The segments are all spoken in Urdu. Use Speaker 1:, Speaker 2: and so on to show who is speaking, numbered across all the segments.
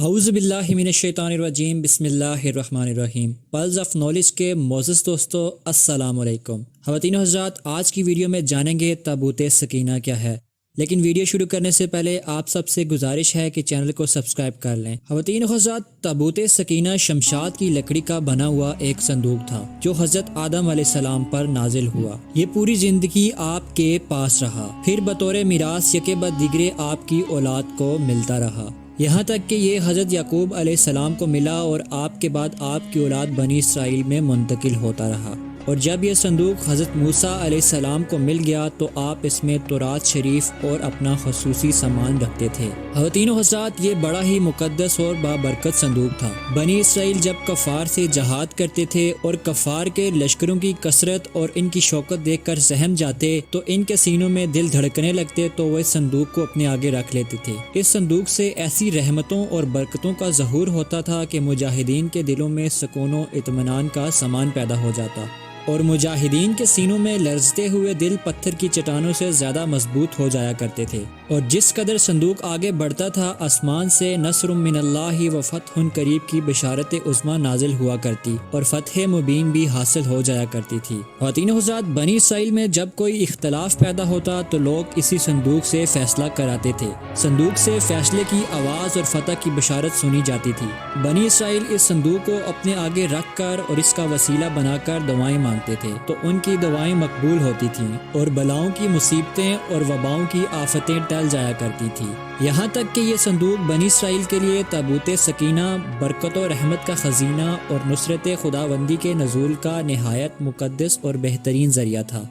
Speaker 1: اعوذ باللہ من الشیطان الرجیم بسم اللہ الرحمن الرحیم۔ پلز آف نالج کے معزز دوستو السلام علیکم۔ خواتین و حضرات، آج کی ویڈیو میں جانیں گے تابوت سکینہ کیا ہے، لیکن ویڈیو شروع کرنے سے پہلے آپ سب سے گزارش ہے کہ چینل کو سبسکرائب کر لیں۔ خواتین و حضرات، تابوت سکینہ شمشاد کی لکڑی کا بنا ہوا ایک صندوق تھا جو حضرت آدم علیہ السلام پر نازل ہوا۔ یہ پوری زندگی آپ کے پاس رہا، پھر بطور میراث یکے بعد دیگرے آپ کی اولاد کو ملتا رہا، یہاں تک کہ یہ حضرت یعقوب علیہ السلام کو ملا اور آپ کے بعد آپ کی اولاد بنی اسرائیل میں منتقل ہوتا رہا۔ اور جب یہ صندوق حضرت موسیٰ علیہ السلام کو مل گیا تو آپ اس میں تورات شریف اور اپنا خصوصی سامان رکھتے تھے۔ خواتین و حضرات، یہ بڑا ہی مقدس اور بابرکت صندوق تھا۔ بنی اسرائیل جب کفار سے جہاد کرتے تھے اور کفار کے لشکروں کی کثرت اور ان کی شوکت دیکھ کر سہم جاتے تو ان کے سینوں میں دل دھڑکنے لگتے تو وہ اس صندوق کو اپنے آگے رکھ لیتے تھے۔ اس صندوق سے ایسی رحمتوں اور برکتوں کا ظہور ہوتا تھا کہ مجاہدین کے دلوں میں سکون و اطمینان کا سامان پیدا ہو جاتا اور مجاہدین کے سینوں میں لرزتے ہوئے دل پتھر کی چٹانوں سے زیادہ مضبوط ہو جایا کرتے تھے۔ اور جس قدر صندوق آگے بڑھتا تھا، آسمان سے نصر من اللہ و فتح قریب کی بشارت عظمیٰ نازل ہوا کرتی اور فتح مبین بھی حاصل ہو جایا کرتی تھی۔ خواتین و حضرات، بنی اسرائیل میں جب کوئی اختلاف پیدا ہوتا تو لوگ اسی صندوق سے فیصلہ کراتے تھے۔ صندوق سے فیصلے کی آواز اور فتح کی بشارت سنی جاتی تھی۔ بنی اسرائیل اس صندوق کو اپنے آگے رکھ کر اور اس کا وسیلہ بنا کر دعائیں مانگتے تھے تو ان کی دعائیں مقبول ہوتی تھیں اور بلاؤں کی مصیبتیں اور وباؤں کی آفتیں ٹل جایا کرتی تھی، یہاں تک کہ یہ صندوق بنی اسرائیل کے لیے تابوت سکینہ، برکت و رحمت کا خزینہ اور نصرت خداوندی کے نزول کا نہایت مقدس اور بہترین ذریعہ تھا۔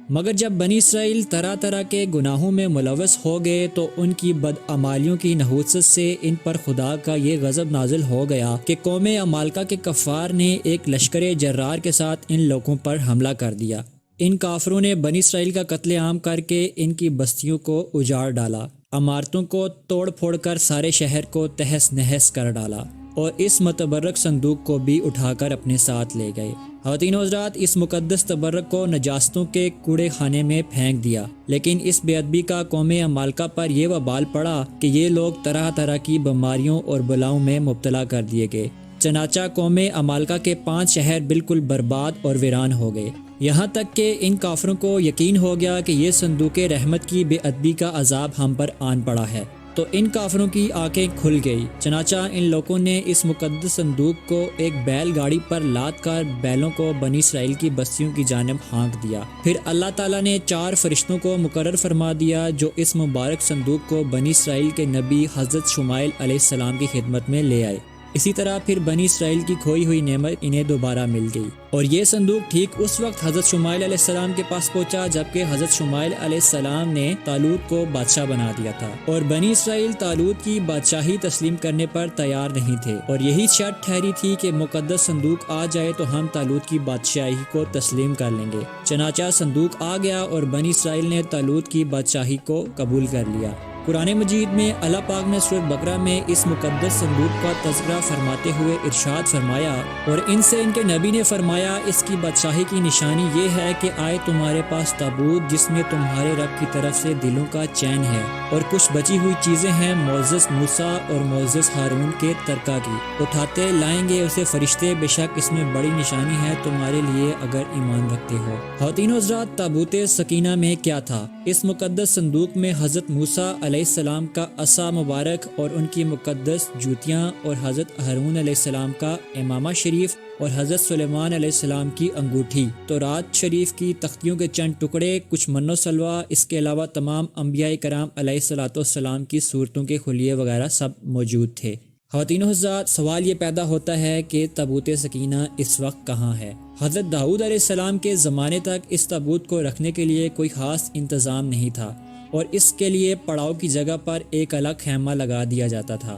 Speaker 1: مگر جب بنی اسرائیل طرح طرح کے گناہوں میں ملوث ہو گئے تو ان کی بدعمالیوں کی نحوست سے ان پر خدا کا یہ غضب نازل ہو گیا کہ قوم عمالقہ کے کفار نے ایک لشکر جرار کے ساتھ ان لوگوں پر حملہ کر دیا۔ ان کافروں نے بنی اسرائیل کا قتل عام کر کے ان کی بستیوں کو اجاڑ ڈالا، عمارتوں کو توڑ پھوڑ کر سارے شہر کو تہس نہس کر ڈالا اور اس متبرک صندوق کو بھی اٹھا کر اپنے ساتھ لے گئے۔ خواتین و حضرات، اس مقدس تبرک کو نجاستوں کے کوڑے خانے میں پھینک دیا، لیکن اس بے ادبی کا قوم عمالقہ پر یہ وبال پڑا کہ یہ لوگ طرح طرح کی بیماریوں اور بلاؤں میں مبتلا کر دیے گئے۔ چنانچہ قوم عمالقہ کے 5 شہر بالکل برباد اور ویران ہو گئے، یہاں تک کہ ان کافروں کو یقین ہو گیا کہ یہ صندوق رحمت کی بے ادبی کا عذاب ہم پر آن پڑا ہے، تو ان کافروں کی آنکھیں کھل گئی۔ چنانچہ ان لوگوں نے اس مقدس صندوق کو ایک بیل گاڑی پر لاد کر بیلوں کو بنی اسرائیل کی بستیوں کی جانب ہانک دیا۔ پھر اللہ تعالیٰ نے 4 فرشتوں کو مقرر فرما دیا جو اس مبارک صندوق کو بنی اسرائیل کے نبی حضرت شمائیل علیہ السلام کی خدمت میں لے آئے۔ اسی طرح پھر بنی اسرائیل کی کھوئی ہوئی نعمت انہیں دوبارہ مل گئی، اور یہ صندوق ٹھیک اس وقت حضرت شمائیل علیہ السلام کے پاس پہنچا جبکہ حضرت شمائیل علیہ السلام نے طالوت کو بادشاہ بنا دیا تھا، اور بنی اسرائیل طالوت کی بادشاہی تسلیم کرنے پر تیار نہیں تھے، اور یہی شرط ٹھہری تھی کہ مقدس صندوق آ جائے تو ہم طالوت کی بادشاہی کو تسلیم کر لیں گے۔ چنانچہ صندوق آ گیا اور بنی اسرائیل نے طالوت کی بادشاہی کو قبول کر لیا۔ قرآن مجید میں اللہ پاک نے سورۃ بقرہ میں اس مقدس صندوق کا تذکرہ فرماتے ہوئے ارشاد فرمایا، اور ان سے ان کے نبی نے فرمایا، اس کی بادشاہی کی نشانی یہ ہے کہ آئے تمہارے پاس تابوت جس میں تمہارے رب کی طرف سے دلوں کا چین ہے اور کچھ بچی ہوئی چیزیں ہیں معزز موسیٰ اور معزز ہارون کے ترکہ کی، اٹھاتے لائیں گے اسے فرشتے، بے شک اس میں بڑی نشانی ہے تمہارے لیے اگر ایمان رکھتے ہو۔ خواتین و حضرات، تابوت سکینہ میں کیا تھا؟ اس مقدس صندوق میں حضرت موسیٰ علیہ السلام کا عصا مبارک اور ان کی مقدس جوتیاں، اور حضرت ہارون علیہ السلام کا امامہ شریف، اور حضرت سلیمان علیہ السلام کی انگوٹھی، تورات شریف کی تختیوں کے چند ٹکڑے، کچھ من و سلوہ، اس کے علاوہ تمام انبیاء کرام علیہ السلام کی صورتوں کے خلیے وغیرہ سب موجود تھے۔ خواتین و حضرات، سوال یہ پیدا ہوتا ہے کہ تابوت سکینہ اس وقت کہاں ہے؟ حضرت داؤد علیہ السلام کے زمانے تک اس تابوت کو رکھنے کے لیے کوئی خاص انتظام نہیں تھا، اور اس کے لیے پڑاؤ کی جگہ پر ایک الگ خیمہ لگا دیا جاتا تھا۔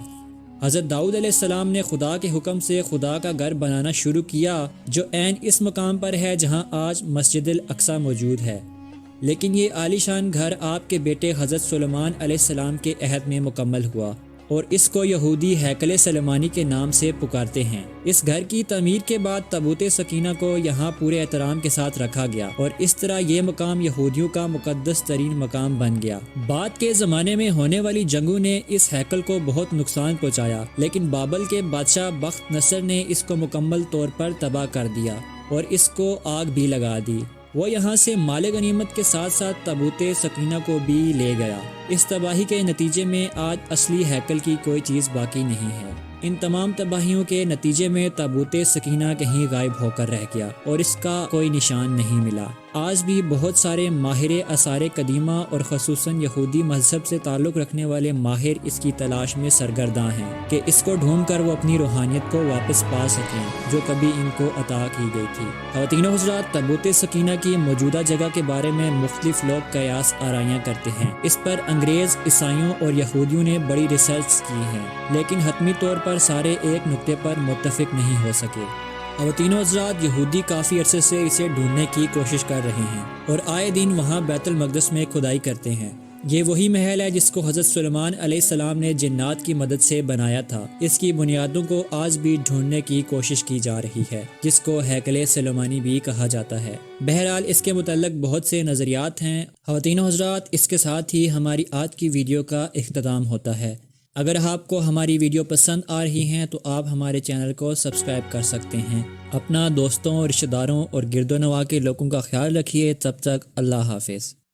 Speaker 1: حضرت داؤد علیہ السلام نے خدا کے حکم سے خدا کا گھر بنانا شروع کیا جو عین اس مقام پر ہے جہاں آج مسجد الاقصی موجود ہے، لیکن یہ عالی شان گھر آپ کے بیٹے حضرت سلیمان علیہ السلام کے عہد میں مکمل ہوا، اور اس کو یہودی ہیکل سلیمانی کے نام سے پکارتے ہیں۔ اس گھر کی تعمیر کے بعد تابوت سکینہ کو یہاں پورے احترام کے ساتھ رکھا گیا اور اس طرح یہ مقام یہودیوں کا مقدس ترین مقام بن گیا۔ بعد کے زمانے میں ہونے والی جنگوں نے اس ہیکل کو بہت نقصان پہنچایا، لیکن بابل کے بادشاہ بخت نصر نے اس کو مکمل طور پر تباہ کر دیا اور اس کو آگ بھی لگا دی۔ وہ یہاں سے مال غنیمت کے ساتھ ساتھ تابوت سکینہ کو بھی لے گیا۔ اس تباہی کے نتیجے میں آج اصلی ہیکل کی کوئی چیز باقی نہیں ہے۔ ان تمام تباہیوں کے نتیجے میں تابوت سکینہ کہیں غائب ہو کر رہ گیا اور اس کا کوئی نشان نہیں ملا۔ آج بھی بہت سارے ماہر آثار قدیمہ اور خصوصاً یہودی مذہب سے تعلق رکھنے والے ماہر اس کی تلاش میں سرگرداں ہیں کہ اس کو ڈھونڈ کر وہ اپنی روحانیت کو واپس پا سکیں جو کبھی ان کو عطا کی گئی تھی۔ خواتین و حضرات، تابوت سکینہ کی موجودہ جگہ کے بارے میں مختلف لوگ قیاس آرائیاں کرتے ہیں۔ اس پر انگریز، عیسائیوں اور یہودیوں نے بڑی ریسرچ کی ہیں، لیکن حتمی طور پر سارے ایک نقطے پر متفق نہیں ہو سکے۔ خواتین و حضرات، یہودی کافی عرصے سے اسے ڈھونڈنے کی کوشش کر رہے ہیں اور آئے دن وہاں بیت المقدس میں کھدائی کرتے ہیں۔ یہ وہی محل ہے جس کو حضرت سلیمان علیہ السلام نے جنات کی مدد سے بنایا تھا۔ اس کی بنیادوں کو آج بھی ڈھونڈنے کی کوشش کی جا رہی ہے، جس کو ہیکل سلیمانی بھی کہا جاتا ہے۔ بہرحال اس کے متعلق بہت سے نظریات ہیں۔ خواتین و حضرات، اس کے ساتھ ہی ہماری آج کی ویڈیو کا اختتام ہوتا ہے۔ اگر آپ کو ہماری ویڈیو پسند آ رہی ہیں تو آپ ہمارے چینل کو سبسکرائب کر سکتے ہیں۔ اپنا دوستوں، رشتہ داروں اور گرد و نواح کے لوگوں کا خیال رکھیے۔ تب تک اللہ حافظ۔